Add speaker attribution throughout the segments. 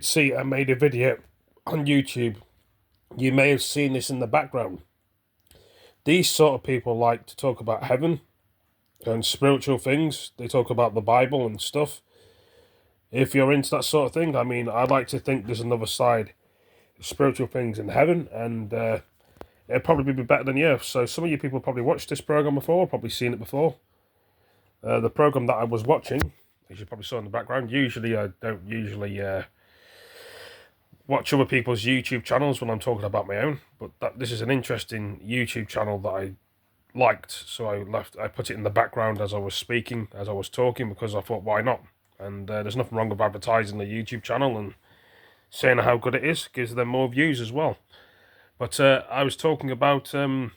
Speaker 1: see I made a video on YouTube. You may have seen this in the background. These sort of people like to talk about heaven and spiritual things. They talk about the Bible and stuff. If you're into that sort of thing, I mean, I like to think there's another side of spiritual things in heaven, and it'll probably be better than the earth. So some of you people probably watched this program before, probably seen it before. The program that I was watching, as you probably saw in the background, usually I don't watch other people's YouTube channels when I'm talking about my own, but this is an interesting YouTube channel that I liked, so I put it in the background as I was speaking, as I was talking, because I thought, why not? And there's nothing wrong with advertising the YouTube channel and saying how good it is. Gives them more views as well. But I was talking about going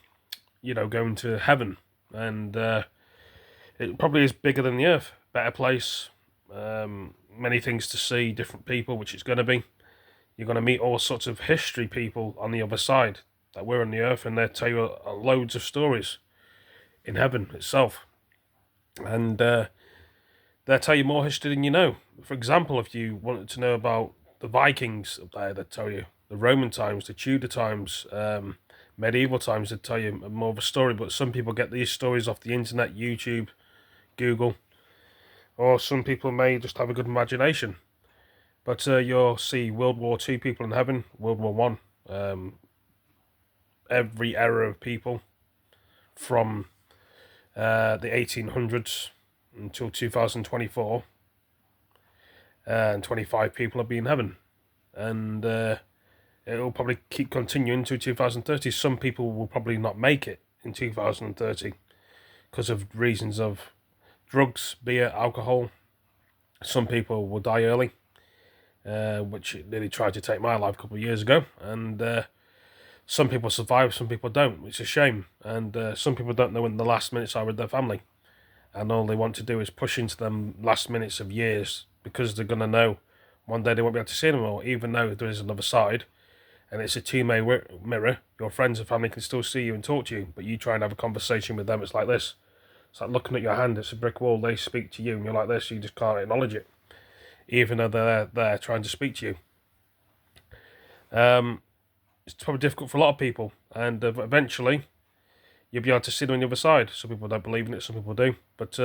Speaker 1: to heaven, and it probably is bigger than the earth, better place, many things to see, different people, which it's going to be. You're going to meet all sorts of history people on the other side that were on the earth, and they'll tell you loads of stories in heaven itself. And they'll tell you more history than you know. For example, if you wanted to know about the Vikings up there, they'll tell you. The Roman times, the Tudor times, medieval times, they'll tell you more of a story. But some people get these stories off the internet, YouTube, Google. Or some people may just have a good imagination. But you'll see World War II people in heaven, World War One, every era of people from the 1800s until 2024, and 25 people will be in heaven, and it will probably keep continuing to 2030. Some people will probably not make it in 2030 because of reasons of drugs, beer, alcohol. Some people will die early, which nearly tried to take my life a couple of years ago, and some people survive, some people don't. It's a shame, and some people don't know when the last minutes are with their family, and all they want to do is push into them last minutes of years, because they're going to know one day they won't be able to see them all, even though there is another side, and it's a two-way mirror. Your friends and family can still see you and talk to you, but you try and have a conversation with them, it's like this. It's like looking at your hand, it's a brick wall, they speak to you, and you're like this, you just can't acknowledge it, even though they're there trying to speak to you. It's probably difficult for a lot of people, and eventually you'll be able to see them on the other side. Some people don't believe in it, some people do, but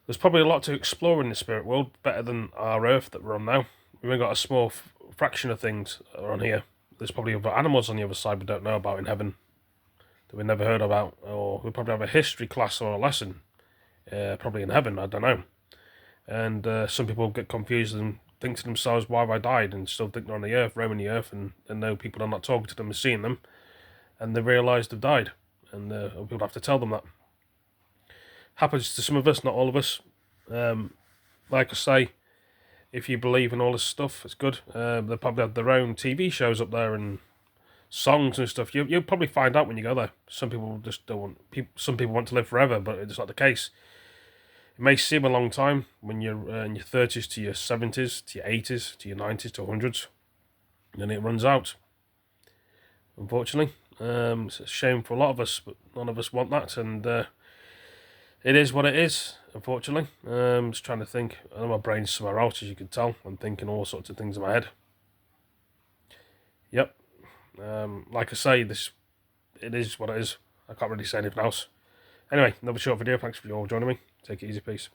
Speaker 1: there's probably a lot to explore in the spirit world, better than our earth that we're on now. We've only got a small fraction of things that are on here. There's probably other animals on the other side we don't know about in heaven, that we've never heard about, or we probably have a history class or a lesson, probably in heaven, I don't know. And some people get confused and think to themselves, why have I died? And still think they're on the earth, roaming the earth, and know people are not talking to them and seeing them, and they realise they've died, and people have to tell them that. Happens to some of us, not all of us. Like I say, if you believe in all this stuff, it's good. They probably have their own TV shows up there and songs and stuff. You'll probably find out when you go there. Some people just don't want. Some people want to live forever, but it's not the case. It may seem a long time when you're in your 30s to your 70s, to your 80s, to your 90s, to 100s, and it runs out. Unfortunately, it's a shame for a lot of us, but none of us want that, and it is what it is, unfortunately. Just trying to think. I know my brain's somewhere else, as you can tell. I'm thinking all sorts of things in my head. Yep. Like I say, it is what it is. I can't really say anything else. Anyway, another short video. Thanks for all joining me. Take it easy, peace.